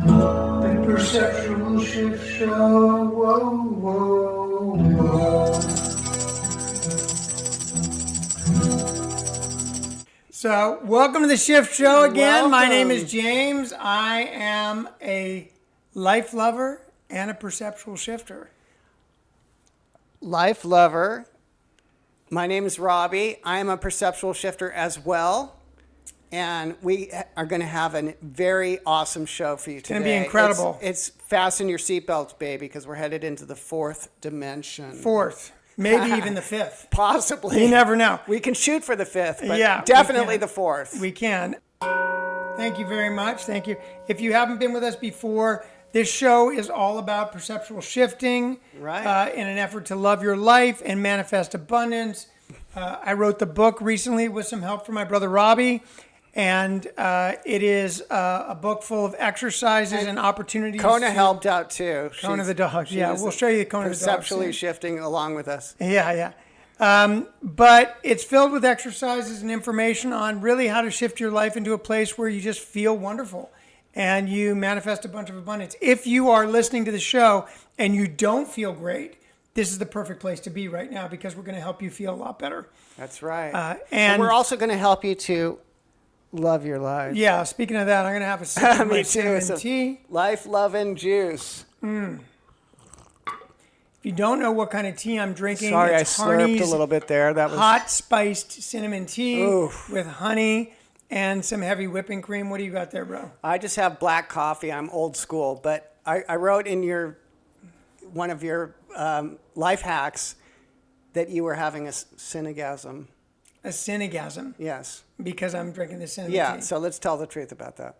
The Perceptual Shift Show. Whoa, whoa, whoa. So, welcome to the Shift Show again. My name is James. I am a life lover and a perceptual shifter. Life lover. My name is Robbie. I am a perceptual shifter as well. And we are going to have a very awesome show for you today. It's going to be incredible. It's fasten your seatbelts, baby, because we're headed into the fourth dimension. Fourth. Maybe even the fifth. Possibly. You never know. We can shoot for the fifth, but Yeah, definitely the fourth. We can. Thank you very much. Thank you. If you haven't been with us before, this show is all about perceptual shifting, Right. In an effort to love your life and manifest abundance. I wrote the book recently with some help from my brother Robbie, and it is a book full of exercises and opportunities. Kona helped out too. Kona the dog. Yeah, we'll show you the Kona the dog. Perceptually shifting along with us. Yeah. But it's filled with exercises and information on really how to shift your life into a place where you just feel wonderful and you manifest a bunch of abundance. If you are listening to the show and you don't feel great, this is the perfect place to be right now because we're going to help you feel a lot better. That's right. And we're also going to help you to love your life. Yeah, speaking of that, I'm going to have a sip of my cinnamon tea. Life, love, and juice. If you don't know what kind of tea I'm drinking, Sorry, I it's slurped Harney's a little bit there. That was hot spiced cinnamon tea Oof. with honey and some heavy whipping cream. What do you got there, bro? I just have black coffee. I'm old school, but I wrote in one of your life hacks that you were having a synergasm. A synergasm. Yes. Because I'm drinking the cinnamon Yeah. tea. So let's tell the truth about that.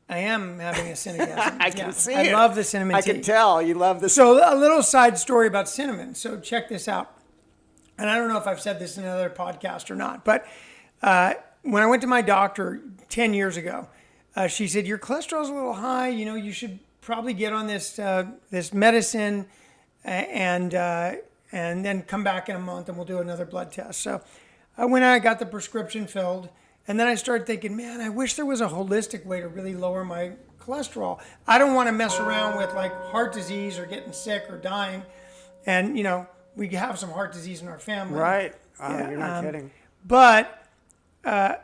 I am having a synergasm. I can see I it. love the cinnamon tea. I can tell you love this. So a little side story about cinnamon. So check this out. And I don't know if I've said this in another podcast or not, but when I went to my doctor 10 years ago, she said, your cholesterol's a little high. You know, you should probably get on this this medicine and then come back in a month and we'll do another blood test. So I went and I got the prescription filled. And then I started thinking, man, I wish there was a holistic way to really lower my cholesterol. I don't want to mess around with like heart disease or getting sick or dying. And, you know, we have some heart disease in our family. Right. Yeah, You're not kidding. But I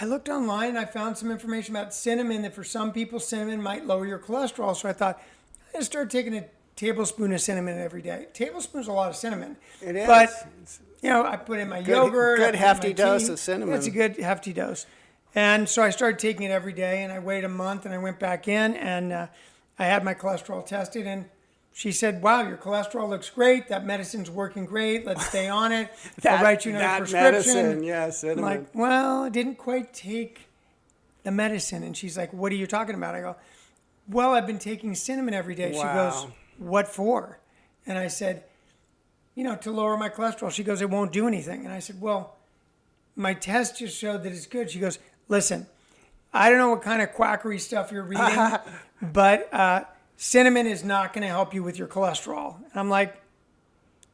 looked online and I found some information about cinnamon, that for some people, cinnamon might lower your cholesterol. So I thought, I'm going to start taking a tablespoon of cinnamon every day. A tablespoon's a lot of cinnamon. It is. But, you know, I put in my yogurt. Good I put in hefty my dose tea. of cinnamon. It's a good hefty dose. And so I started taking it every day, and I waited a month, and I went back in, and I had my cholesterol tested, and she said, wow, your cholesterol looks great. That medicine's working great. Let's stay on it. I'll write you another prescription. Medicine, yes. I'm like, well, I didn't quite take the medicine. And she's like, what are you talking about? I go, well, I've been taking cinnamon every day. Wow. She goes, what for? And I said, you know, to lower my cholesterol. She goes, it won't do anything. And I said, well, my test just showed that it's good. She goes, listen, I don't know what kind of quackery stuff you're reading, but cinnamon is not going to help you with your cholesterol. And I'm like,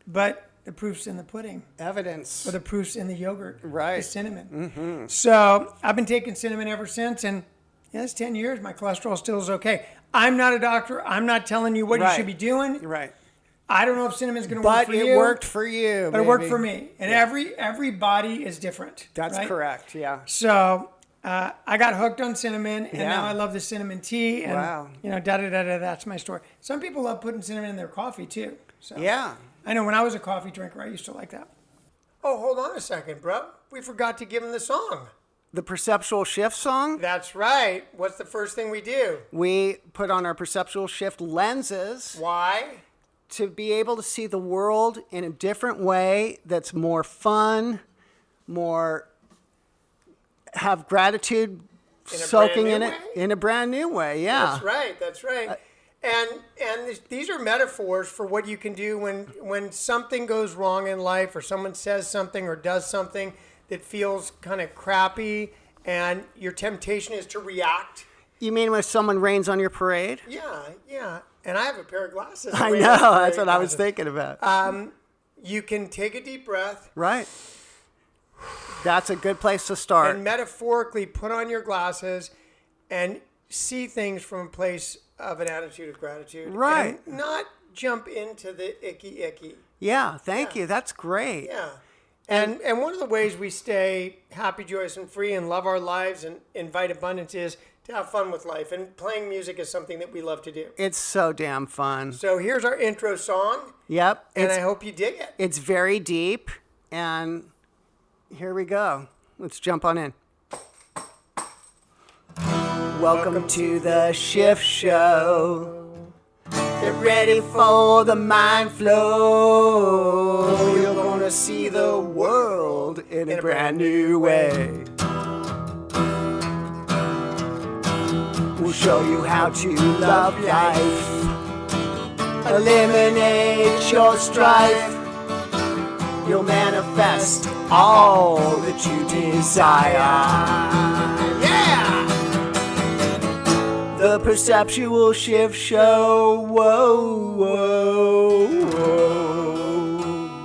but the proof's in the pudding. Evidence. Or the proof's in the yogurt. Right. The cinnamon. Mm-hmm. So I've been taking cinnamon ever since, and yeah, it's 10 years. My cholesterol still is okay. I'm not a doctor. I'm not telling you what you should be doing. Right. I don't know if cinnamon's going to work for you. But it worked for you. But it worked for me. And every body is different. That's right? correct, yeah. So I got hooked on cinnamon, and Yeah. now I love the cinnamon tea. And, Wow. you know, da-da-da-da, that's my story. Some people love putting cinnamon in their coffee, too. So Yeah. I know when I was a coffee drinker, I used to like that. Oh, hold on a second, bro. We forgot to give him the song. The Perceptual Shift song, That's right. What's the first thing we do? we put on our Perceptual Shift lenses Why? to be able to see the world in a different way that's more fun, more have gratitude soaking in it in a brand new way. Yeah. That's right. That's right. And these are metaphors for what you can do when something goes wrong in life, or someone says something or does something that feels kind of crappy, and your temptation is to react. You mean when someone rains on your parade? Yeah. And I have a pair of glasses. I know. That's what I was thinking about. You can take a deep breath. Right. That's a good place to start. And metaphorically put on your glasses and see things from a place of an attitude of gratitude. Right. And not jump into the icky. Yeah, thank you. That's great. Yeah. And one of the ways we stay happy, joyous, and free and love our lives and invite abundance is to have fun with life. And playing music is something that we love to do. It's so damn fun. So here's our intro song. Yep. And I hope you dig it. It's very deep. And here we go. Let's jump on in. Welcome to the Shift Show. Get ready for the mind flow. You're gonna see the world in a brand new way. We'll show you how to love life. Eliminate your strife. You'll manifest all that you desire. The Perceptual Shift Show. Whoa, whoa, whoa.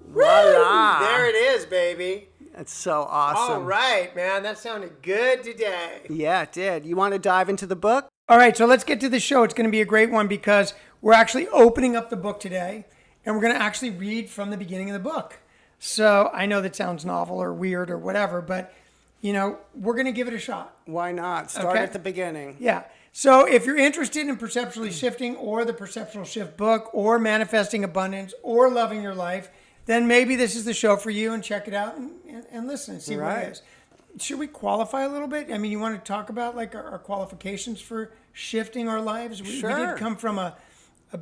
Voila. There it is, baby. That's so awesome. All right, man. That sounded good today. Yeah, it did. You want to dive into the book? All right, so let's get to the show. It's going to be a great one because we're actually opening up the book today, and we're going to actually read from the beginning of the book. So I know that sounds novel or weird or whatever, but, we're going to give it a shot. Why not? Start Okay. at the beginning. Yeah. So if you're interested in perceptually shifting or the Perceptual Shift book or manifesting abundance or loving your life, then maybe this is the show for you, and check it out and listen and see what Right. it is. Should we qualify a little bit? I mean, you want to talk about like our qualifications for shifting our lives? We Sure. did come from a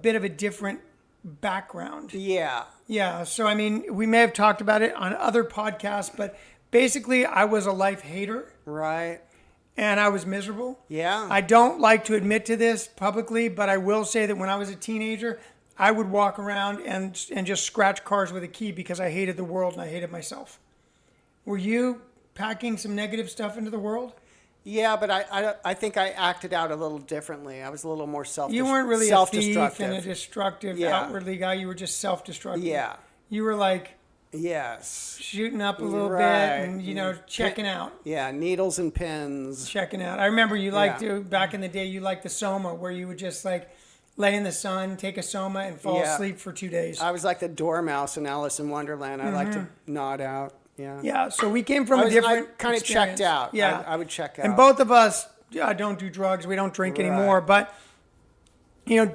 bit of a different background. Yeah. Yeah. So, I mean, we may have talked about it on other podcasts, but basically I was a life hater Right. and I was miserable. Yeah. I don't like to admit to this publicly, but I will say that when I was a teenager, I would walk around and just scratch cars with a key because I hated the world and I hated myself. Were you packing some negative stuff into the world? Yeah, but I think I acted out a little differently. I was a little more You weren't really a thief self-destructive. and a destructive Yeah. outwardly guy. You were just self-destructive. Yeah. You were like Yes. shooting up a little Right. bit and, checking out. Yeah, needles and pins. Checking out. I remember you liked Yeah. to, back in the day, you liked the Soma where you would just like lay in the sun, take a Soma and fall Yeah. asleep for 2 days. I was like the dormouse in Alice in Wonderland. I like to nod out. Yeah. Mm-hmm. Yeah, so we came from a different kind of experience. checked out. Yeah, I would check out. And both of us don't do drugs. We don't drink Right. anymore. But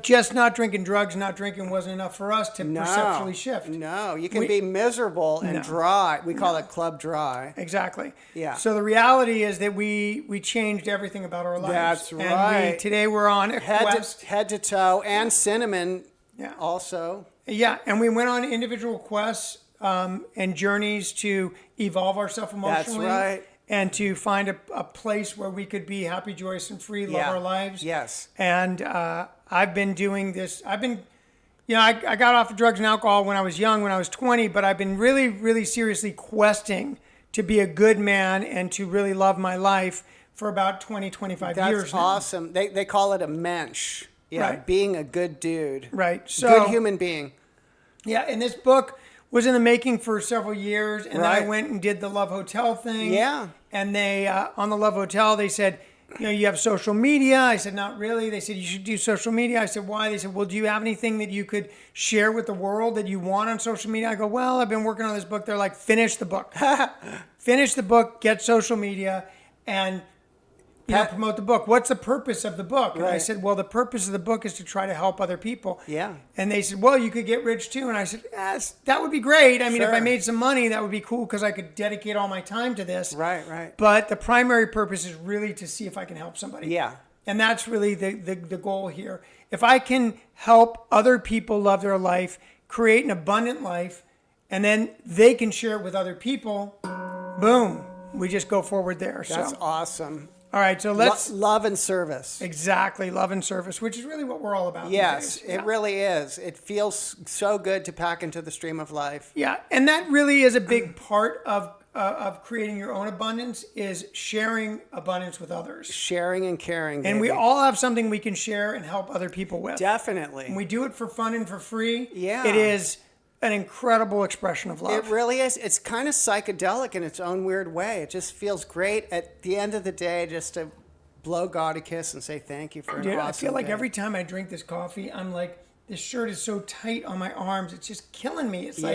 just not drinking drugs, not drinking wasn't enough for us to perceptually shift. No, you can We- be miserable and No. dry. We call it club dry. Exactly. Yeah. So the reality is that we changed everything about our lives. That's And right. today we're on a quest. Head to toe, and cinnamon Yeah. also. Yeah, and we went on individual quests and journeys to evolve ourselves emotionally. right. And to find a place where we could be happy, joyous, and free, love Yeah. our lives. Yes. And I've been doing this. I got off of drugs and alcohol when I was young, when I was 20, but I've been really, really seriously questing to be a good man and to really love my life for about 20, 25 years That's now. awesome. They call it a mensch. Yeah, Right. being a good dude. Right. So, Good human being. yeah, and this book was in the making for several years, and then I Right. went and did the Love Hotel thing. Yeah. And they, on the Love Hotel, they said, you have social media. I said, not really. They said, you should do social media. I said, why? They said, well, do you have anything that you could share with the world that you want on social media? I go, well, I've been working on this book. They're like, finish the book. Finish the book, get social media, and promote the book. What's the purpose of the book? And I Right. said, well, the purpose of the book is to try to help other people. Yeah. And they said, well, you could get rich too. And I said, yes, that would be great. I mean, if I Sure. made some money, that would be cool because I could dedicate all my time to this. Right. But the primary purpose is really to see if I can help somebody. Yeah. And that's really the goal here. If I can help other people love their life, create an abundant life, and then they can share it with other people, boom, we just go forward there. That's So, awesome. all right, so let's Love and service. exactly love and service, which is really what we're all about. Yes, these days. it Yeah. really is. It feels so good to pack into the stream of life. Yeah, and that really is a big part of creating your own abundance is sharing abundance with others. Sharing and caring. And we baby. all have something we can share and help other people with. Definitely. And we do it for fun and for free. Yeah. It is an incredible expression of It love. really is. It's kind of psychedelic in its own weird way. It just feels great at the end of the day just to blow God a kiss and say thank you for an Dude, awesome I feel like day. every time I drink this coffee, I'm like, this shirt is so tight on my arms. It's just killing me. It's like,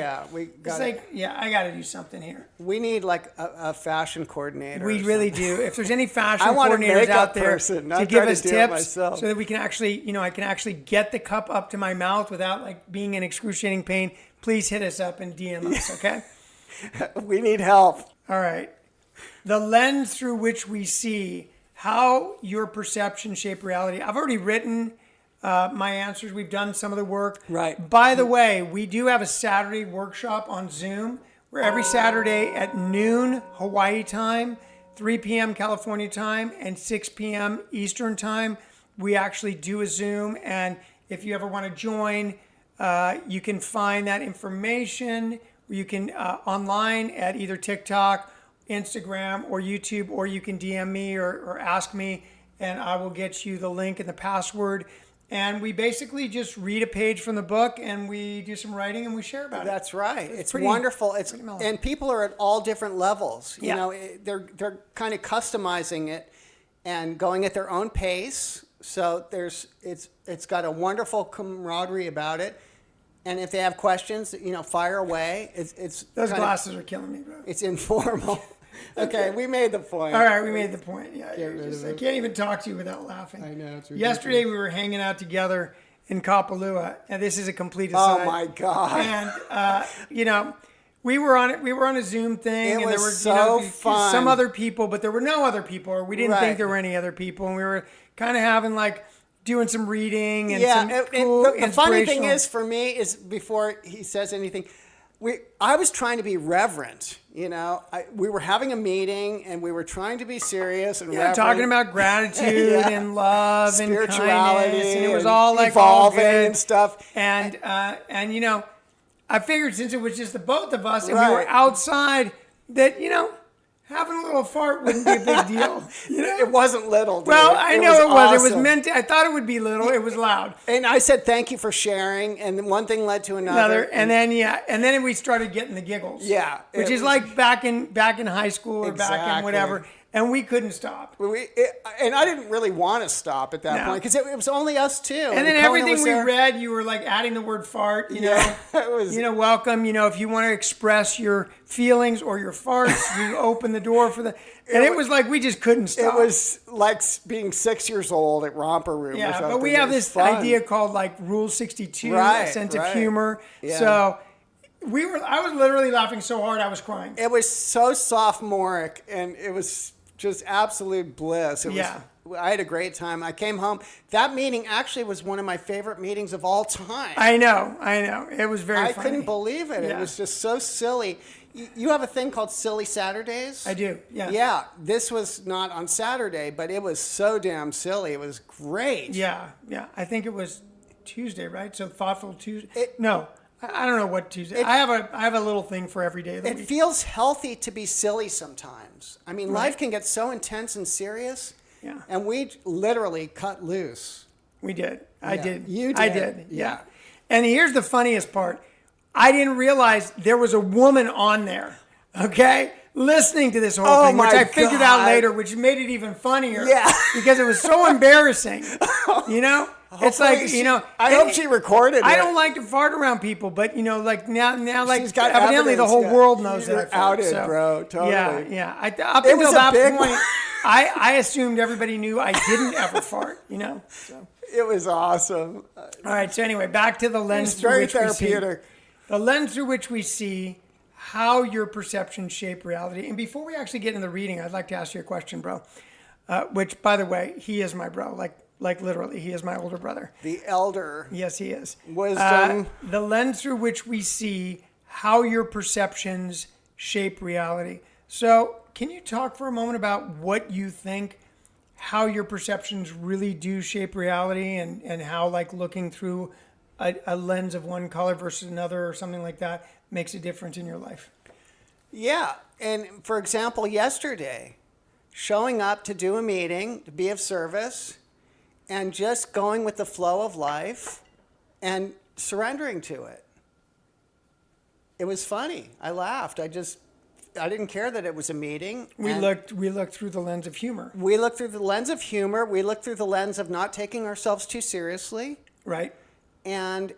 Yeah, I got to do something here. we need like a fashion coordinator. We or really something. do. If there's any fashion I want a coordinators makeup out there person, not to give try to us do it tips myself. so that we can actually, I can actually get the cup up to my mouth without like being in excruciating pain, please hit us up and DM us, okay? We need help. All right. The lens through which we see how your perception shape reality. I've already written my answers. We've done some of the work. Right. By the way, we do have a Saturday workshop on Zoom where every Saturday at noon Hawaii time, 3 p.m. California time, and 6 p.m. Eastern time, we actually do a Zoom. And if you ever want to join, you can find that information. You can online at either TikTok, Instagram, or YouTube, or you can DM me or ask me, and I will get you the link and the password. And we basically just read a page from the book, and we do some writing, and we share about it. That's right. It's pretty- wonderful. pretty mellow. And people are at all different levels. You Yeah. know, they're kind of customizing it and going at their own pace. So it's got a wonderful camaraderie about it. And if they have questions, fire away. It's Those kinda- glasses are killing me, bro. It's informal. Okay, we made the point. All right, we made the point. Yeah, Get rid of I it. can't even talk to you without laughing. I know, it's ridiculous. Yesterday we were hanging out together in Kapalua, and this is a complete Oh aside. my God. And we were on a Zoom thing, It and there was were so fun. some other people, but there were no other people, or we didn't Right. think there were any other people, and we were kind of having like doing some reading and Yeah, some and cool the funny thing inspirational- is for me is before he says anything, I was trying to be reverent. We were having a meeting and we were trying to be serious and reverent. talking about gratitude Yeah. and love and Spirituality kindness, and it was all like evolving all good and stuff. And I figured since it was just the both of us and we Right. were outside, that having a little fart wouldn't be a big deal. It wasn't little. Dude. Well, I know it was. It was awesome. meant to. I thought it would be little. It was loud. And I said thank you for sharing, and one thing led to another. And then we started getting the giggles. Yeah, which it is was- like back in high school or back in Exactly. whatever, and we couldn't stop. And I didn't really want to stop at that No. point because it was only us two. And then Kona everything was we there. read, you were like adding the word fart. Yeah, it was- Welcome. If you want to express your feelings or your farts, you open the door for the. And it was like we just couldn't stop. It was like being 6 years old at Romper Room. or Yeah, something. but we It have was this fun. idea called like Rule 62, Right, a sense of right. humor. Yeah. So I was literally laughing so hard I was crying. It was so sophomoric, and it was just absolute bliss. Yeah. I had a great time. I came home. That meeting actually was one of my favorite meetings of all time. I know. It was very I funny. couldn't believe it. Yeah. It was just so silly. You have a thing called Silly Saturdays? I do, yeah. Yeah. This was not on Saturday, but it was so damn silly. It was great. Yeah. I think it was Tuesday, right? So Thoughtful Tuesday. It- No, I don't know what Tuesday. I have a little thing for every day of the It week. feels healthy to be silly sometimes. I mean, life can get so intense and serious. Yeah. And we literally cut loose. We did. I Yeah, did. you I did. did. Yeah. And here's the funniest part. I didn't realize there was a woman on there. Okay? Listening to this whole Oh thing, which my I figured out God. later, which made it even funnier. Yeah. Because it was so embarrassing. It's like, Hopefully I hope she recorded I it. don't like to fart around people, but like now, like She's got evidently the evidence, whole yeah. world knows You're that I fart. outed, bro, totally. Yeah. Up It until was a that big point, one. I assumed everybody knew I didn't ever fart. So. It was awesome. All right. So anyway, back to the lens It's through very which we see. therapeutic. The lens through which we see how your perceptions shape reality. And before we actually get into the reading, I'd like to ask you a question, bro. Which, by the way, he is my bro. Like literally, he is my older brother. The elder. Yes, he is. Wisdom. The lens through which we see how your perceptions shape reality. So, can you talk for a moment about what you think, how your perceptions really do shape reality, and how like looking through a lens of one color versus another or something like that makes a difference in your life? Yeah. And for example, yesterday, showing up to do a meeting, to be of service, and just going with the flow of life and surrendering to it. It was funny. I laughed. I didn't care that it was a meeting. We And looked through the lens of humor, we looked through the lens of humor. We looked through the lens of not taking ourselves too seriously, right? and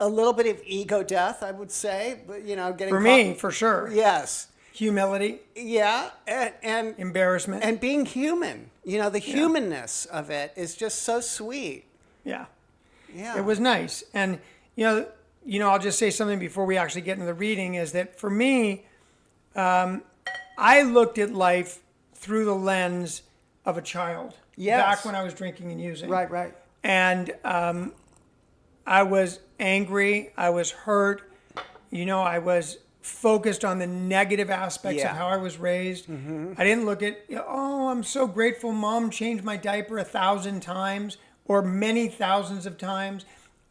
a little bit of ego death, I would say. But getting For me, for sure. yes, Humility, yeah, and embarrassment. and being human. The humanness of it is just so sweet. Yeah. Yeah, It was nice. And, I'll just say something before we actually get into the reading is that for me, I looked at life through the lens of a child. Yes. Back when I was drinking and using. right. And I was angry. I was hurt. I was focused on the negative aspects Yeah. of how I was raised. I didn't look at, I'm so grateful mom changed my diaper 1,000 times or many thousands of times.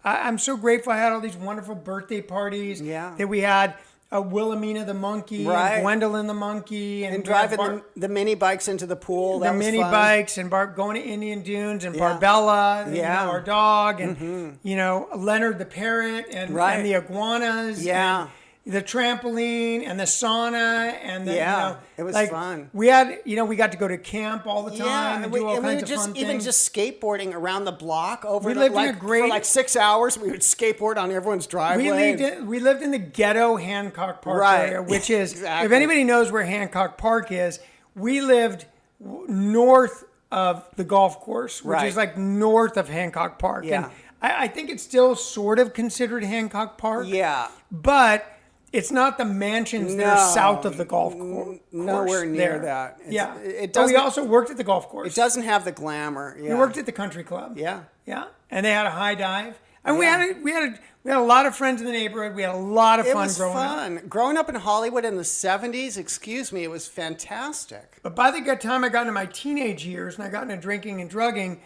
I'm so grateful I had all these wonderful birthday parties Yeah. that we had. Wilhelmina the monkey, Right. and Gwendolyn the monkey, And driving the mini bikes into the pool. That the was mini fun. bikes and going to Indian Dunes and Yeah. Barbella, and, Yeah. our dog, and Leonard the parrot, and Right. the iguanas, Yeah. and the trampoline, and the sauna, and the it was like, fun. We had we got to go to camp all the time Yeah, and and do all we kinds would of just fun even things. just skateboarding around the block over We the, lived in like, a great- for like 6 hours. We would skateboard on everyone's driveway. we lived in the ghetto Hancock Park Right. area, which is, Exactly. if anybody knows where Hancock Park is, we lived north of the golf course, which Right. is like north of Hancock Park. Yeah. And I think it's still sort of considered Hancock Park. Yeah. But it's not the mansions that are No. south of the golf course. Nowhere near there. that. Yeah. It But we doesn't- also worked at the golf course. It doesn't have the glamour. Yeah. We worked at the country club. Yeah. Yeah. And they had a high dive. And Yeah. we had a lot of friends in the neighborhood. We had a lot of It fun was growing up. fun. Growing up in Hollywood in the 70s, excuse me, it was fantastic. But by the time I got into my teenage years and I got into drinking and drugging,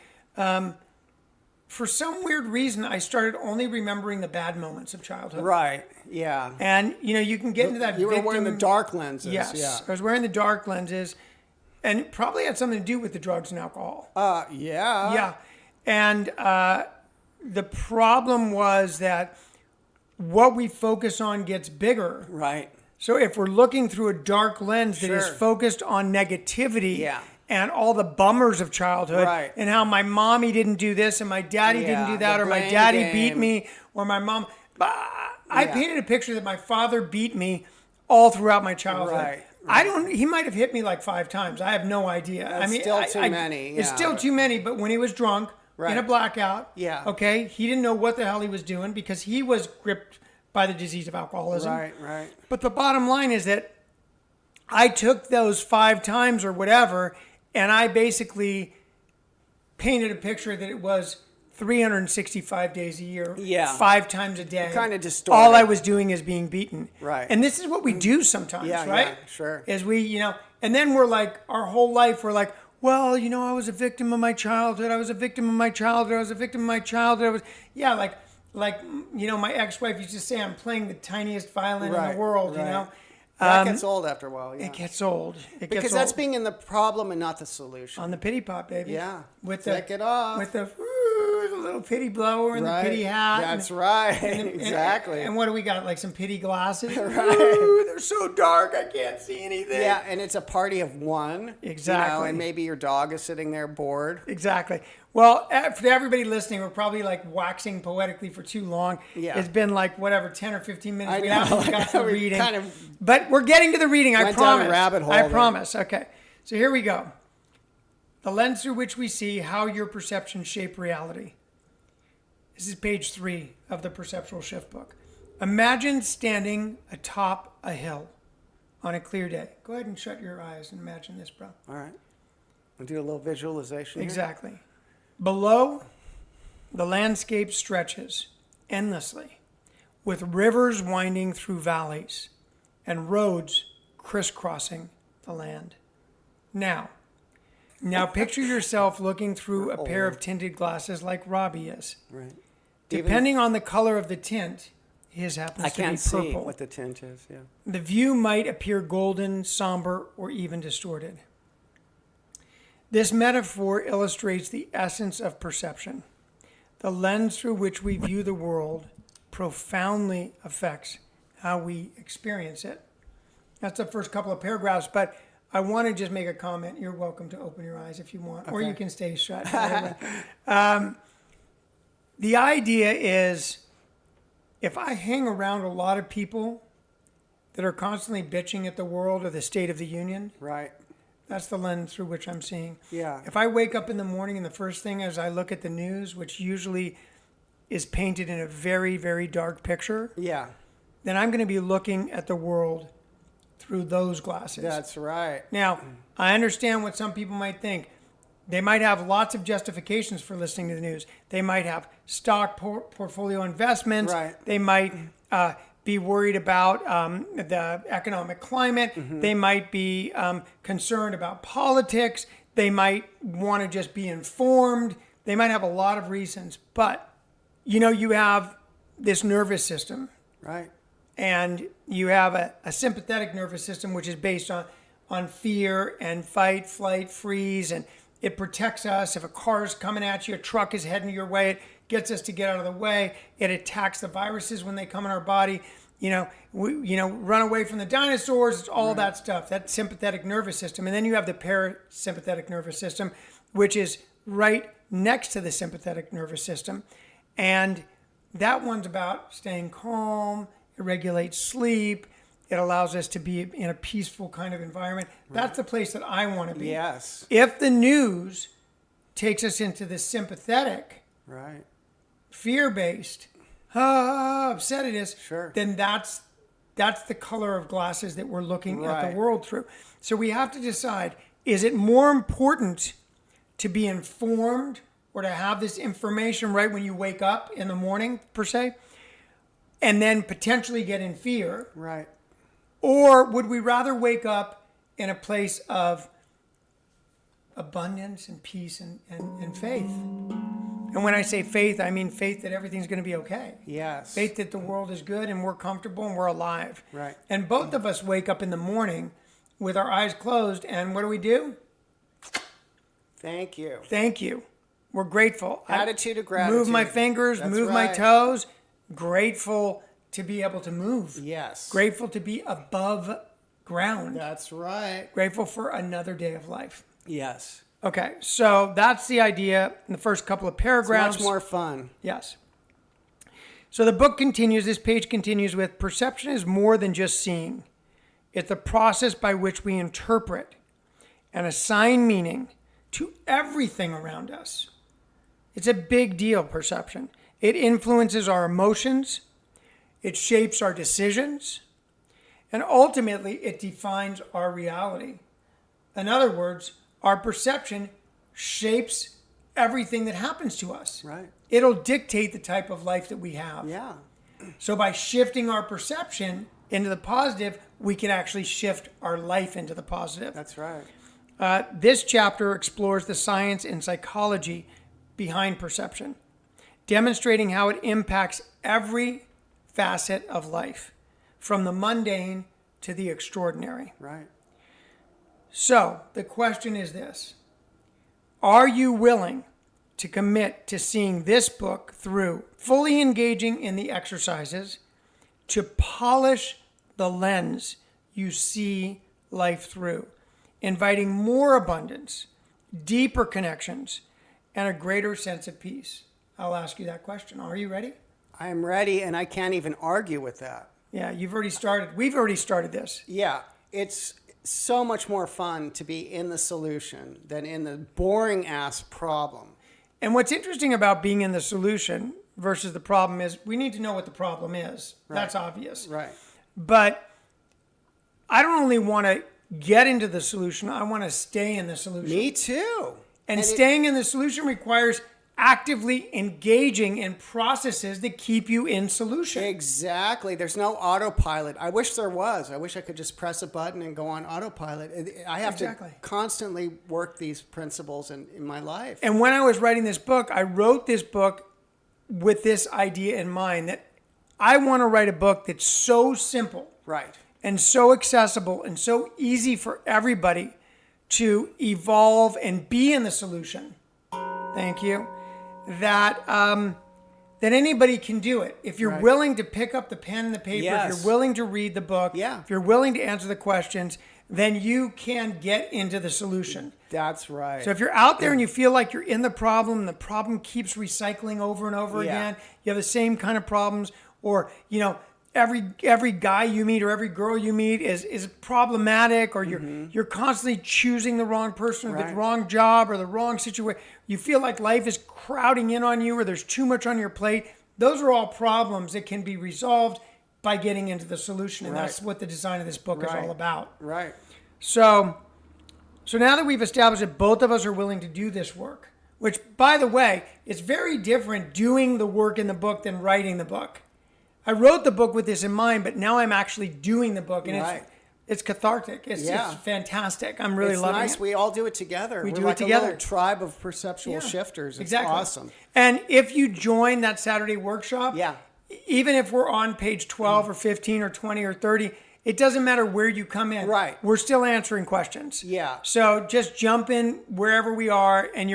for some weird reason, I started only remembering the bad moments of childhood. Right. Yeah. And, you can get into that You were victim. wearing the dark lenses. Yes. Yeah. I was wearing the dark lenses. And it probably had something to do with the drugs and alcohol. Yeah. Yeah. And the problem was that what we focus on gets bigger. Right. So if we're looking through a dark lens that is Sure. focused on negativity Yeah. and all the bummers of childhood Right. and how my mommy didn't do this and my daddy didn't Yeah, do that the or my blame daddy game. beat me or my mom. But I Yeah. painted a picture that my father beat me all throughout my childhood. Right, I don't. He might have hit me like 5 times. I have no idea. That's still too many, It's yeah. still too many. But when he was drunk Right. in a blackout, Yeah. okay, he didn't know what the hell he was doing because he was gripped by the disease of alcoholism. Right. But the bottom line is that I took those 5 times or whatever, and I basically painted a picture that it was 365 days a year, Yeah. 5 times a day. Kinda distorted. All I was doing is being beaten. Right. And this is what we do sometimes, Yeah, right? yeah, sure. Is we, and then we're like, our whole life, we're like, well, I was a victim of my childhood. I was a victim of my childhood. I was a victim of my childhood. My ex-wife used to say, I'm playing the tiniest violin in the world, right. That gets old after a while. Yeah. It gets old. because that's being in the problem and not the solution. on the pity pot, baby. Yeah. With Take it off. With the little pity blower and Right. the pity hat. That's right. and- Exactly. And what do we got? Like some pity glasses? Ooh, they're so dark. I can't see anything. Yeah, and it's a party of one. Exactly. And maybe your dog is sitting there bored. Exactly. Well, for everybody listening, we're probably like waxing poetically for too long. Yeah. It's been like, 10 or 15 minutes. I We know, haven't like, got to the we reading. kind of But we're getting to the reading, I went down a promise. rabbit hole I there. promise. Okay. So here we go. The lens through which we see how your perceptions shape reality. This is page 3 of the Perceptual Shift book. Imagine standing atop a hill on a clear day. Go ahead and shut your eyes and imagine this, bro. All right. We'll do a little visualization. here. Exactly. Below, the landscape stretches endlessly, with rivers winding through valleys and roads crisscrossing the land. Now picture yourself looking through a pair of tinted glasses like Robbie is. Right. Depending on the color of the tint, his happens I to be can't see purple. what the tint is. Yeah. The view might appear golden, somber, or even distorted. This metaphor illustrates the essence of perception. The lens through which we view the world profoundly affects how we experience it. That's the first couple of paragraphs, but I want to just make a comment. You're welcome to open your eyes if you want, or you can stay shut. The idea is, if I hang around a lot of people that are constantly bitching at the world or the state of the union, Right. that's the lens through which I'm seeing. Yeah. If I wake up in the morning and the first thing as I look at the news, which usually is painted in a very, very dark picture, Yeah. then I'm going to be looking at the world through those glasses. That's right. Now, I understand what some people might think. They might have lots of justifications for listening to the news. They might have stock portfolio investments. Right. They might be worried about the economic climate. They might be concerned about politics. They might want to just be informed. They might have a lot of reasons. But, you have this nervous system. Right. And you have a sympathetic nervous system, which is based on fear and fight, flight, freeze, and it protects us. If a car is coming at you, a truck is heading your way, it gets us to get out of the way. It attacks the viruses when they come in our body. Run away from the dinosaurs. It's all that stuff. That sympathetic nervous system, and then you have the parasympathetic nervous system, which is right next to the sympathetic nervous system, and that one's about staying calm. It regulates sleep. It allows us to be in a peaceful kind of environment. That's the place that I want to be. Yes. If the news takes us into the sympathetic, Right. fear-based, how upset it is, Sure. then that's the color of glasses that we're looking at Right. the world through. So we have to decide, is it more important to be informed or to have this information right when you wake up in the morning, per se, and then potentially get in fear? Right. Or would we rather wake up in a place of abundance and peace and faith? And when I say faith, I mean faith that everything's going to be okay. Yes. Faith that the world is good and we're comfortable and we're alive. Right. And both of us wake up in the morning with our eyes closed, and what do? Thank you. Thank you. We're grateful. Attitude of Move gratitude. my fingers, That's move my right. toes. Grateful to be able to move. Yes. Grateful to be above ground. That's right. Grateful for another day of life. Yes. Okay, so that's the idea in the first couple of paragraphs. Much more fun. Yes. So the book continues, this page continues with, perception is more than just seeing. It's the process by which we interpret and assign meaning to everything around us. It's a big deal, perception. It influences our emotions, it shapes our decisions, and ultimately it defines our reality. In other words, our perception shapes everything that happens to us. Right. It'll dictate the type of life that we have. Yeah. So by shifting our perception into the positive, we can actually shift our life into the positive. That's right. This chapter explores the science and psychology behind perception, demonstrating how it impacts every facet of life, from the mundane to the extraordinary. Right. So the question is this: are you willing to commit to seeing this book through, fully engaging in the exercises to polish the lens you see life through, inviting more abundance, deeper connections, and a greater sense of peace? I'll ask you that question. Are you ready? I am ready, and I can't even argue with that. Yeah, you've already started. We've already started this. Yeah, it's so much more fun to be in the solution than in the boring ass problem. And what's interesting about being in the solution versus the problem is we need to know what the problem is. That's obvious. Right. But I don't only want to get into the solution, I want to stay in the solution. Me too. And staying in the solution requires actively engaging in processes that keep you in solution. Exactly. There's no autopilot. I wish there was. I wish I could just press a button and go on autopilot. I have Exactly. to constantly work these principles in my life. And when I was writing this book, I wrote this book with this idea in mind, that I want to write a book that's so simple Right. and so accessible and so easy for everybody to evolve and be in the solution. Thank you. That that anybody can do it. If you're Right. willing to pick up the pen and the paper, if Yes. you're willing to read the book, Yeah. if you're willing to answer the questions, then you can get into the solution. That's right. So if you're out there and you feel like you're in the problem keeps recycling over and over Yeah. again, you have the same kind of problems, or every guy you meet or every girl you meet is problematic, or you're constantly choosing the wrong person or the Right. wrong job or the wrong situation. You feel like life is crowding in on you, or there's too much on your plate. Those are all problems that can be resolved by getting into the solution, and Right. that's what the design of this book is Right. all about. Right. So now that we've established that both of us are willing to do this work, which, by the way, it's very different doing the work in the book than writing the book. I wrote the book with this in mind, but now I'm actually doing the book, and Right. it's cathartic. It's fantastic. I'm really It's loving nice. it. We all do it together. We We're do it like together. a little tribe of perceptual Yeah. shifters. It's Exactly. awesome. And if you join that Saturday workshop, Yeah. even if we're on page 12 or 15 or 20 or 30, it doesn't matter where you come in. Right. We're still answering questions. Yeah. So just jump in wherever we are, and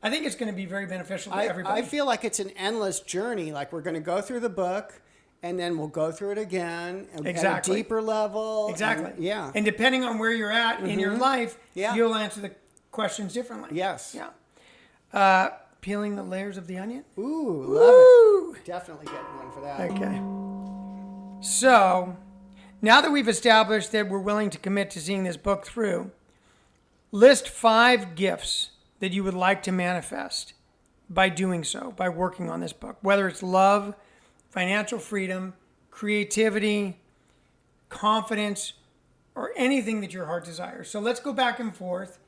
I think it's going to be very beneficial to everybody. I feel like it's an endless journey. Like we're going to go through the book, and then we'll go through it again at Exactly. a deeper level. Exactly. And, yeah. And depending on where you're at in your life, Yeah. you'll answer the questions differently. Yes. Yeah. Peeling the layers of the onion. Ooh, love it. Definitely getting one for that. Okay. So, now that we've established that we're willing to commit to seeing this book through, list 5 gifts that you would like to manifest by doing so, by working on this book, whether it's love, financial freedom, creativity, confidence, or anything that your heart desires. So let's go back and forth,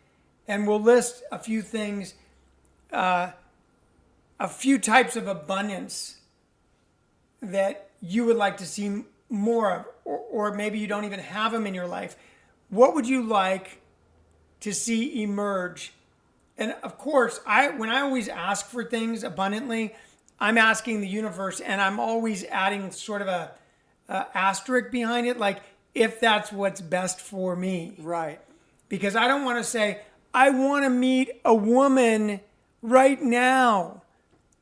and we'll list a few things, a few types of abundance that you would like to see more of, or maybe you don't even have them in your life. What would you like to see emerge? And of course, when I always ask for things abundantly, I'm asking the universe, and I'm always adding sort of a asterisk behind it, like if that's what's best for me. Right. Because I don't want to say, I want to meet a woman right now,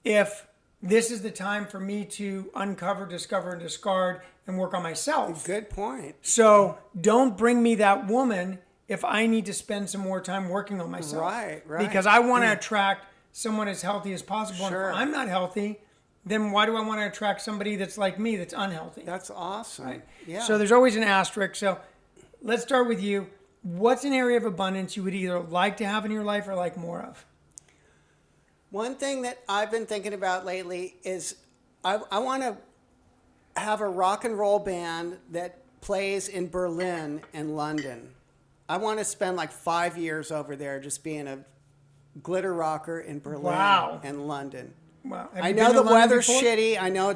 if this is the time for me to uncover, discover, and discard and work on myself. Good point. So don't bring me that woman if I need to spend some more time working on myself. Right. Because I want to attract someone as healthy as possible. Sure. And if I'm not healthy, then why do I want to attract somebody that's like me, that's unhealthy? That's awesome. Yeah. So there's always an asterisk. So let's start with you. What's an area of abundance you would either like to have in your life or like more of? One thing that I've been thinking about lately is I want to have a rock and roll band that plays in Berlin and London. I want to spend like 5 years over there just being a glitter rocker in Berlin Wow. and London. Wow. Have I you know been the to London weather's before? shitty. I know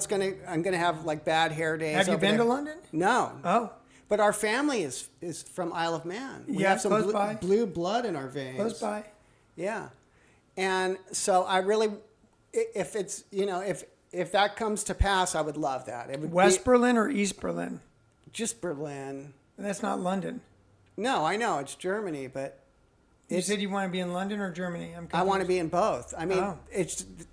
I'm gonna have like bad hair days. Have you over been there. to London? No. Oh, But our family is from Isle of Man. We Yeah, have some close by. blue blood in our veins. close by. Yeah. And so I really, if it's, if that comes to pass, I would love that. It would West be Berlin or East Berlin? just Berlin. That's not London. No, I know it's Germany, but You said you want to be in London or Germany? I'm I want to confused. be in both. I mean, Oh.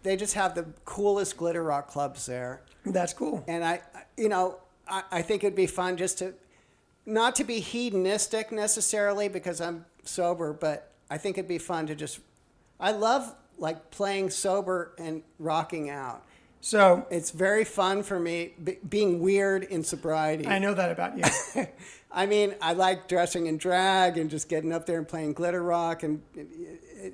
they just have the coolest glitter rock clubs there. That's cool. And I think it'd be fun just to, not to be hedonistic necessarily because I'm sober, but I think it'd be fun to just, I love like playing sober and rocking out. So It's very fun for me being weird in sobriety. I know that about you. I mean, I like dressing in drag and just getting up there and playing glitter rock and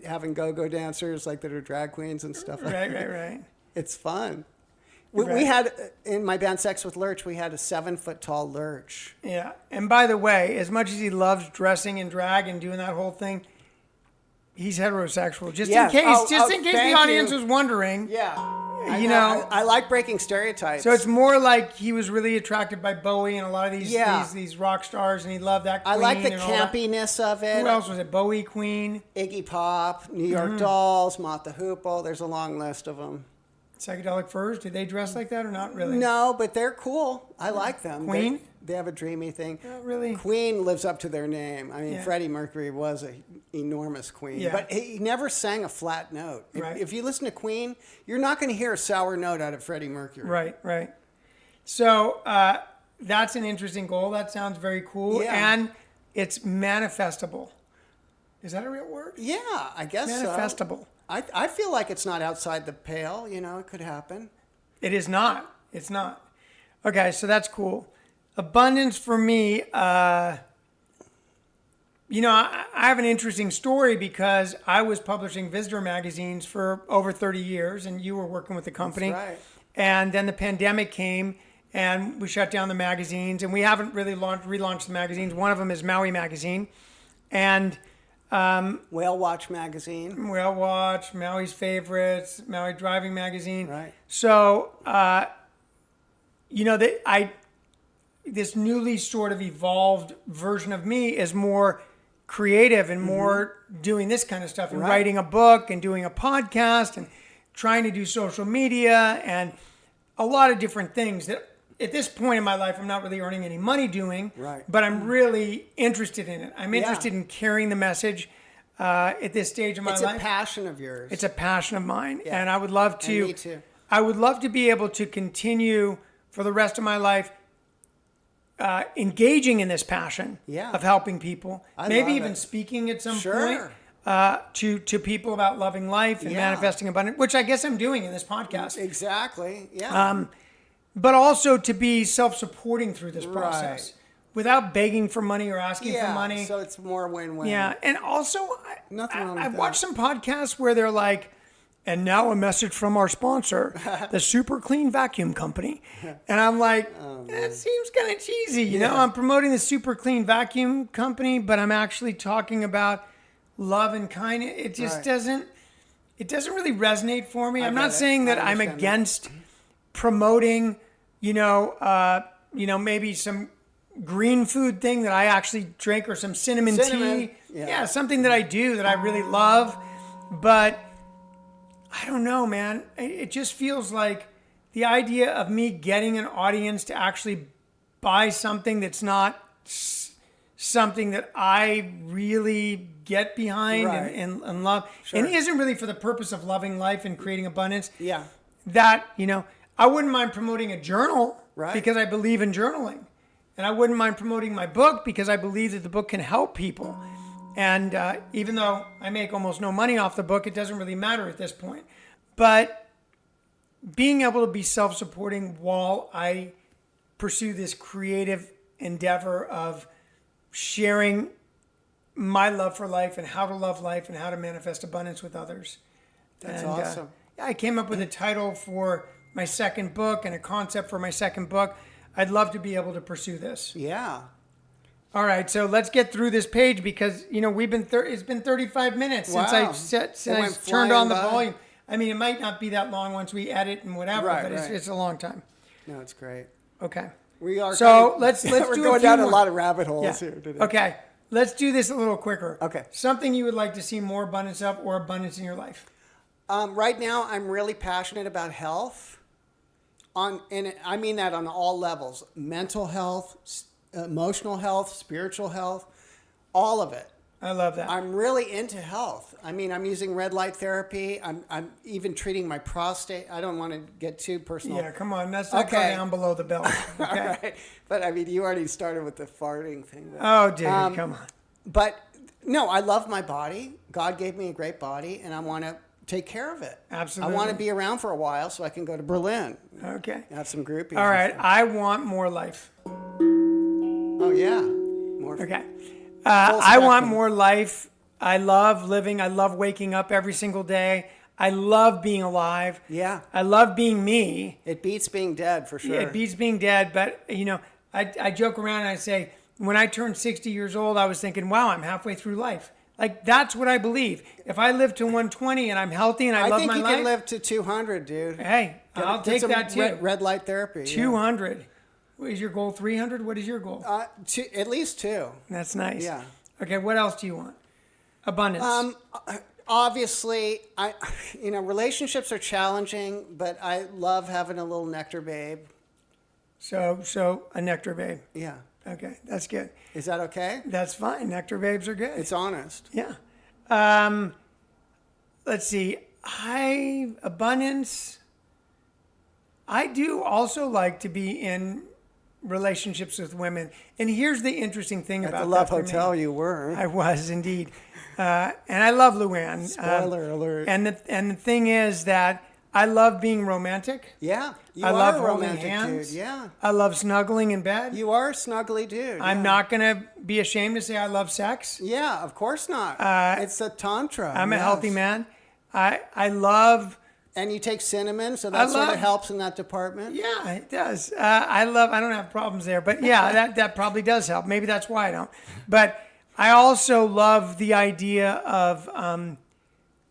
having go-go dancers like that are drag queens and stuff like that. Right. It's fun. We Right. had, in my band Sex with Lurch, we had a 7-foot tall lurch. Yeah. And by the way, as much as he loves dressing in drag and doing that whole thing, he's heterosexual. Just Yes. in case, Oh, in case the thank audience you. was wondering. Yeah. You know, I like breaking stereotypes. So it's more like he was really attracted by Bowie and a lot of these Yeah. these rock stars, and he loved that. I Queen like the and all that. campiness of it. Who else was it? Bowie, Queen, Iggy Pop, New York Dolls, Mott the Hoople. There's a long list of them. Psychedelic Furs. Did they dress like that or not really? No, but they're cool. I like them. Queen? They have a dreamy thing. Not really. Queen lives up to their name. I mean, Yeah. Freddie Mercury was an enormous Queen, Yeah. but he never sang a flat note. Right. If you listen to Queen, you're not going to hear a sour note out of Freddie Mercury. Right. So that's an interesting goal. That sounds very cool. Yeah. And it's manifestable. Is that a real word? Yeah, I guess so. Manifestable. I feel like it's not outside the pale. You know, it could happen. It is not. It's not. Okay, so that's cool. Abundance for me, I have an interesting story because I was publishing visitor magazines for over 30 years, and you were working with the company. That's right. And then the pandemic came, and we shut down the magazines, and we haven't really relaunched the magazines. One of them is Maui Magazine, and Whale Watch magazine. Whale Watch, Maui's Favorites, Maui Driving Magazine. Right. So, this newly sort of evolved version of me is more creative and more doing this kind of stuff and Right. writing a book and doing a podcast and trying to do social media and a lot of different things that at this point in my life I'm not really earning any money doing, Right. but I'm really interested in it. I'm Yeah. interested in carrying the message at this stage of my It's life. a passion of yours. It's a passion of mine, Yeah. and I would love to. And me too. I would love to be able to continue for the rest of my life engaging in this passion Yeah. of helping people. I Maybe love even it. speaking at some Sure. point to people about loving life and Yeah. manifesting abundance, which I guess I'm doing in this podcast. Exactly. Yeah. But also to be self-supporting through this process Right. without begging for money or asking yeah. for money. So it's more win-win. Yeah, and also Nothing wrong with I've that. watched some podcasts where they're like, and now a message from our sponsor, the Super Clean Vacuum Company. And I'm like, that seems kind of cheesy. You know, Yeah. I'm promoting the Super Clean Vacuum Company, but I'm actually talking about love and kindness. It just Right. it doesn't really resonate for me. I'm get not it. saying that I I'm understand that. against promoting, maybe some green food thing that I actually drink or some cinnamon Cinnamon, tea. yeah. Something that I do that I really love. But I don't know, man. It just feels like the idea of me getting an audience to actually buy something that's not something that I really get behind Right. and love. Sure. And it isn't really for the purpose of loving life and creating abundance. Yeah. That, I wouldn't mind promoting a journal Right. because I believe in journaling. And I wouldn't mind promoting my book because I believe that the book can help people. And even though I make almost no money off the book, it doesn't really matter at this point. But being able to be self-supporting while I pursue this creative endeavor of sharing my love for life and how to love life and how to manifest abundance with others. That's And, awesome. I came up with a title for my second book and a concept for my second book. I'd love to be able to pursue this. Yeah. All right, so let's get through this page because we've been it's been 35 minutes since Wow. since It I went turned on the flying by. volume. I mean, it might not be that long once we edit and whatever, Right, but right. it's a long time. No, it's great. Okay. We are. So kind of- let's we're do going a few down more. a lot of rabbit holes Yeah. here today. Okay. Let's do this a little quicker. Okay. Something you would like to see more abundance of or abundance in your life. Right now, I'm really passionate about health. And I mean that on all levels: mental health, emotional health, spiritual health, all of it. I love that. I'm really into health. I mean, I'm using red light therapy. I'm even treating my prostate. I don't want to get too personal. Yeah, come on. Let's not go Okay. down below the belt. Okay. Right. But I mean, you already started with the farting thing. But, Oh, dude, come on. but no, I love my body. God gave me a great body, and I want to take care of it. Absolutely. I want to be around for a while so I can go to Berlin, Okay. have some groupies. All and right. stuff. I want more life. Oh yeah. More. Okay. Full I want spectrum. more life. I love living. I love waking up every single day. I love being alive. Yeah. I love being me. It beats being dead for sure. It beats being dead. But, I joke around and I say, when I turned 60 years old, I was thinking, wow, I'm halfway through life. Like, that's what I believe. If I live to 120 and I'm healthy and I love think my you life, can live to 200, dude. hey, I'll Get take some that too. Red light therapy. 200. What is your goal? 300? What is your goal? At least 2. That's nice. Yeah. Okay, what else do you want? Abundance. Obviously, relationships are challenging, but I love having a little nectar babe. So a nectar babe. Yeah. Okay, that's good. Is that okay? That's fine. Nectar babes are good. It's honest. Yeah. Let's see. Abundance. I do also like to be in relationships with women. And here's the interesting thing At about the Love that for me. Hotel, you were. I was indeed. And I love Luann. Spoiler alert. And the thing is that I love being romantic. Yeah. You I are love a holding romantic hands. dude. Yeah. I love snuggling in bed. You are a snuggly dude. I'm yeah. not going to be ashamed to say I love sex. Yeah, of course not. It's a tantra. I'm a yes. healthy man. I love. And you take cinnamon, so that sort love- of helps in that department. Yeah, it does. I don't have problems there, but yeah, that probably does help. Maybe that's why I don't. But I also love the idea of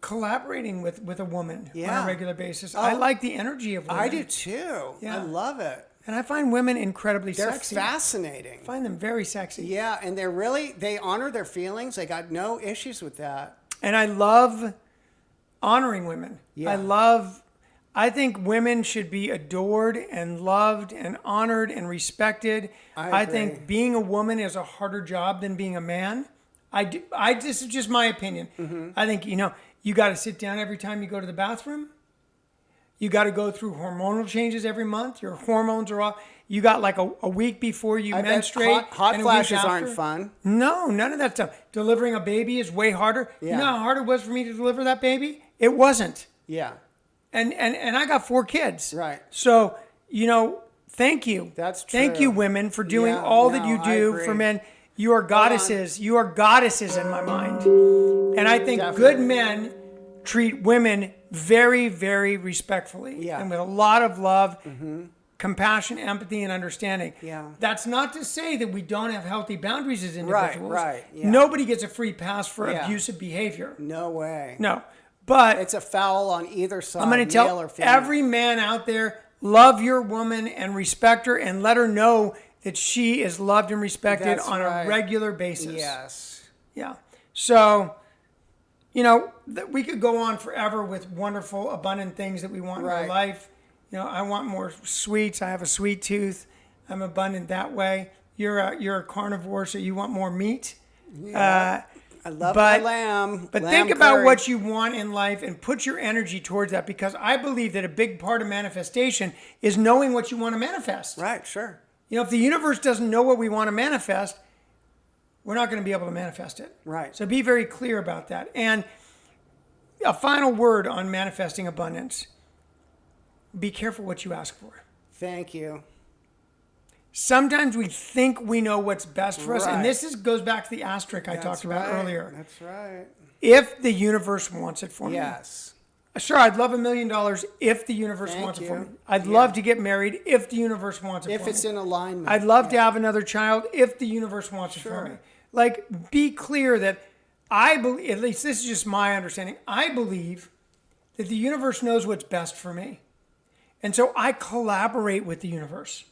collaborating with a woman on Yeah. a regular basis. I like the energy of women. I do too. Yeah. I love it. And I find women incredibly They're sexy. fascinating. I find them very sexy. Yeah, and they honor their feelings. They got no issues with that. And I love honoring women. Yeah. I think women should be adored and loved and honored and respected. I agree. think being a woman is a harder job than being a man. This is just my opinion. Mm-hmm. I think, you got to sit down every time you go to the bathroom. You got to go through hormonal changes every month. Your hormones are off. You got like a week before you I bet menstruate. hot and a week flashes aren't after. fun. No, none of that stuff. Delivering a baby is way harder. You Yeah. know how hard it was for me to deliver that baby? It wasn't. Yeah, And I got 4 kids. Right. So, thank you. That's Thank you, true. women, for doing Yeah, all that no, you I do agree. for men. You are goddesses. You are goddesses in my mind. And I think Definitely. good men treat women very, very respectfully. Yeah. And with a lot of love, compassion, empathy, and understanding. Yeah. That's not to say that we don't have healthy boundaries as individuals. right, yeah. Nobody gets a free pass for Yeah. abusive behavior. no way. No. But It's a foul on either side. I'm going to male tell or female. every man out there, love your woman and respect her and let her know that she is loved and respected That's on right. a regular basis. Yes. Yeah. So, we could go on forever with wonderful, abundant things that we want in our Right. life. I want more sweets. I have a sweet tooth. I'm abundant that way. You're a carnivore, so you want more meat. I love But- my lamb. But lamb think about curry. what you want in life and put your energy towards that, because I believe that a big part of manifestation is knowing what you want to manifest. Right, sure. If the universe doesn't know what we want to manifest, we're not going to be able to manifest it. Right. So be very clear about that. And a final word on manifesting abundance. Be careful what you ask for. Thank you. Sometimes we think we know what's best for us, Right. and this goes back to the asterisk I That's talked about right. earlier. That's right. If the universe wants it for me. Yes. Sure, I'd love $1 million if the universe Thank wants it for you. me. I'd love to get married if the universe wants it If for it's me. in alignment. I'd love to have another child if the universe wants it for me. Like, be clear that I believe, at least this is just my understanding, I believe that the universe knows what's best for me. And so I collaborate with the universe.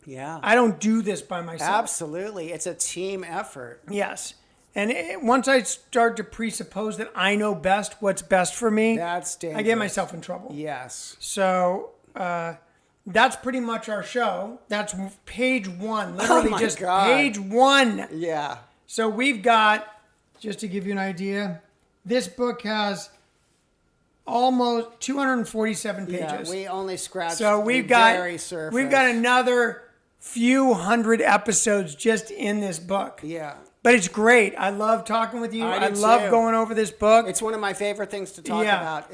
Yeah. I don't do this by myself. Absolutely. It's a team effort. Yes. And once I start to presuppose that I know best what's best for me, That's I get dangerous. myself in trouble. Yes. So that's pretty much our show. That's page 1, literally my just God. page 1. Yeah. So we've got, just to give you an idea, this book has almost 247 pages. Yeah. We only scratched so the we've got very surface. we've got another few hundred episodes just in this book. Yeah. But it's great. I love talking with you. I I do love too. going over this book. It's one of my favorite things to talk yeah. about.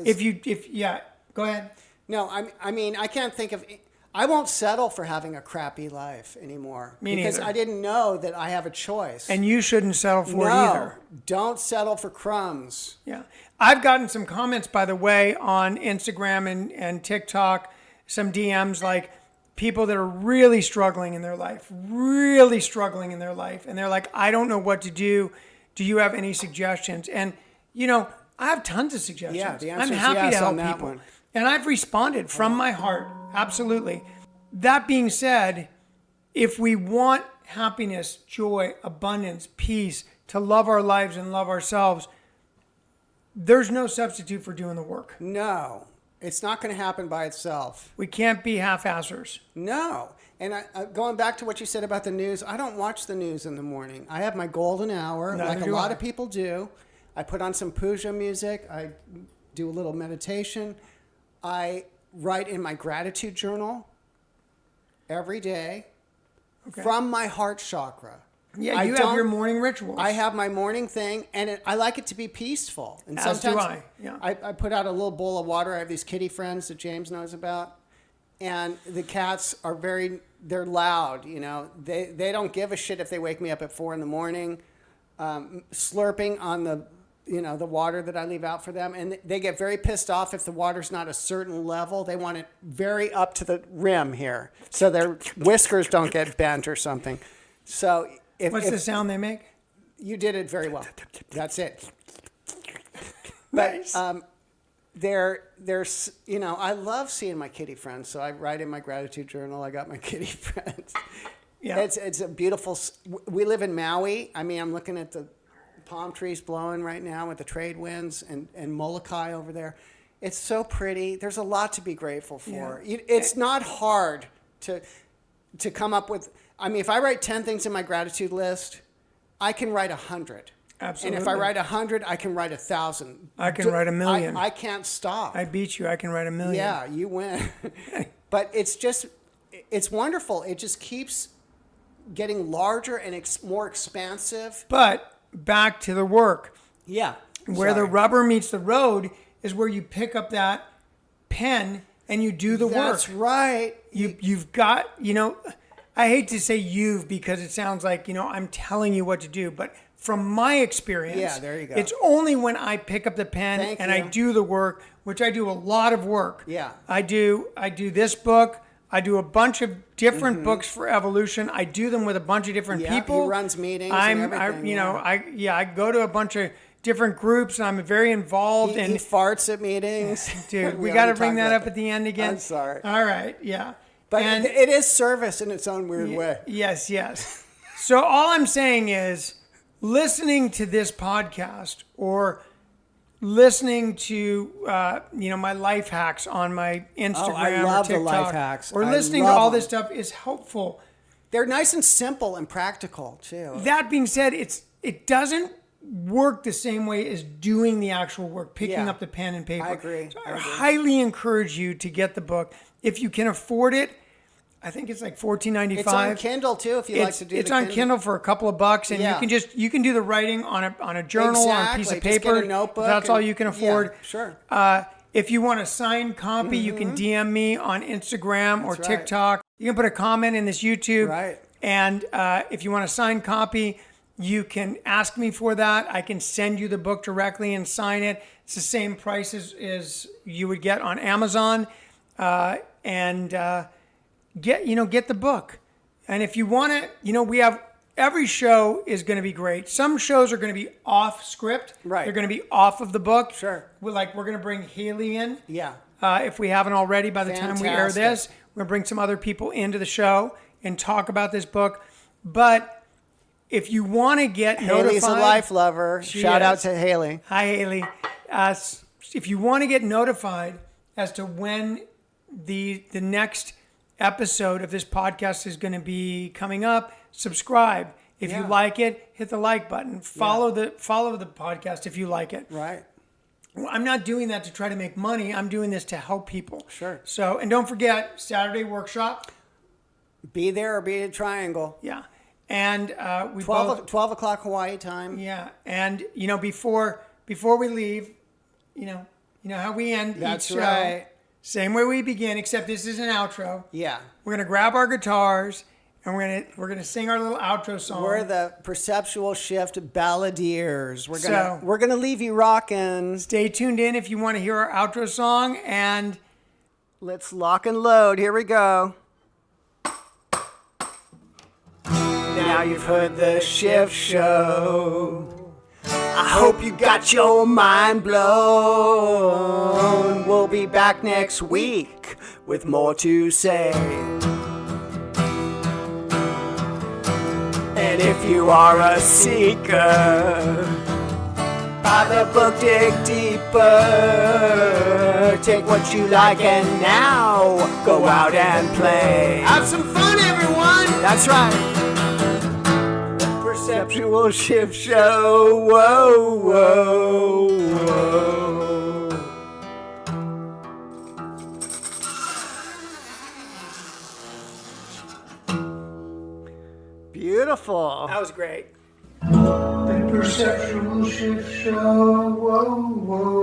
Go ahead. No, I mean, I can't think of. I won't settle for having a crappy life anymore. Me because neither. I didn't know that I have a choice. And you shouldn't settle for it no, either. don't settle for crumbs. Yeah. I've gotten some comments, by the way, on Instagram and TikTok, some DMs, like people that are really struggling in their life. And they're like, I don't know what to do. Do you have any suggestions? And, I have tons of suggestions. Yeah, the I'm answer is happy yes to help on that people. one. And I've responded from my heart. Absolutely. That being said, if we want happiness, joy, abundance, peace, to love our lives and love ourselves, there's no substitute for doing the work. No, It's not going to happen by itself. We can't be half-assers. No. And going back to what you said about the news, I don't watch the news in the morning. I have my golden hour, Neither like a do lot I. of people do. I put on some puja music. I do a little meditation. I write in my gratitude journal every day from my heart chakra. Yeah, you have your morning rituals. I have my morning thing, and I like it to be peaceful. And As do sometimes I, yeah. I put out a little bowl of water. I have these kitty friends that James knows about, and the cats are they're loud. You know, they don't give a shit if they wake me up at 4 a.m, slurping on the water that I leave out for them, and they get very pissed off if the water's not a certain level. They want it very up to the rim here, so their whiskers don't get bent or something. So. What's the sound they make? You did it very well. That's it. Nice. But there's I love seeing my kitty friends. So I write in my gratitude journal. I got my kitty friends. Yeah. It's a beautiful. We live in Maui. I mean, I'm looking at the palm trees blowing right now with the trade winds and Molokai over there. It's so pretty. There's a lot to be grateful for. Yeah. It's not hard to come up with. I mean, if I write 10 things in my gratitude list, I can write 100. Absolutely. And if I write 100, I can write 1,000. I can write 1,000,000. I can't stop. I beat you. I can write 1,000,000. Yeah, you win. But it's wonderful. It just keeps getting larger and more expansive. But back to the work. Yeah. Where the rubber meets the road is where you pick up that pen and you do the work. That's right. You've got, I hate to say you've because it sounds like, I'm telling you what to do. But from my experience, Yeah, there you go. It's only when I pick up the pen Thank and you. I do the work, which I do a lot of work. Yeah. I do this book. I do a bunch of different books for evolution. I do them with a bunch of different Yeah, he people. runs meetings and everything, I go to a bunch of different groups and I'm very involved. He and farts at meetings. dude, we already got to bring talked that about up at the end again. I'm sorry. All right, yeah. But And- it is service in its own weird way. Yes. So all I'm saying is listening to this podcast or listening to my life hacks on my Instagram I love or the TikTok life hacks. or I listening to love all them. this stuff is helpful. They're nice and simple and practical too. That being said, it doesn't work the same way as doing the actual work, picking Yeah. up the pen and paper. I agree. So I highly encourage you to get the book if you can afford it. I think it's like $14.95. It's on Kindle too if you like to do It's the on Kindle for a couple of bucks, and Yeah. you can do the writing on a journal, on a piece of Exactly. Just get paper. a notebook if that's all and- you can afford. Yeah, sure. If you want a signed copy, you can DM me on Instagram or That's right. TikTok. You can put a comment in this YouTube. Right. And if you want a signed copy, you can ask me for that. I can send you the book directly and sign it. It's the same price as you would get on Amazon. Get the book. And if you want to, we have every show is going to be great. Some shows are going to be off script. Right. They're going to be off of the book. Sure. We're going to bring Haley in. Yeah. If we haven't already by the time we air Fantastic. this, we're going to bring some other people into the show and talk about this book. But if you want to get Haley's notified, a life lover. She Shout out is. to Haley. Hi, Haley. If you want to get notified as to when the next episode of this podcast is going to be coming up, subscribe. If you Yeah. like it, hit the like button. Follow the podcast if you like it. Right. Well, I'm not doing that to try to make money. I'm doing this to help people. Sure. So, and don't forget Saturday workshop. Be there or be at Triangle. Yeah. And we 12 o'clock Hawaii time. Yeah. And before we leave, you know how we end That's each show. right. Same way we begin, except this is an outro. Yeah. We're gonna grab our guitars and we're gonna sing our little outro song. We're the Perceptual Shift Balladeers. So- We're gonna leave you rocking. Stay tuned in if you want to hear our outro song. And Let's lock and load. Here we go. Now you've heard the Shift Show. I hope you got your mind blown. We'll be back next week with more to say. And if you are a seeker, Buy the book, dig deeper. Take what you like and now go out and play. Have some fun, everyone. That's right. Perceptual Shift Show. Whoa, whoa, whoa. Beautiful. That was great. The Perceptual Shift Show. Whoa, whoa.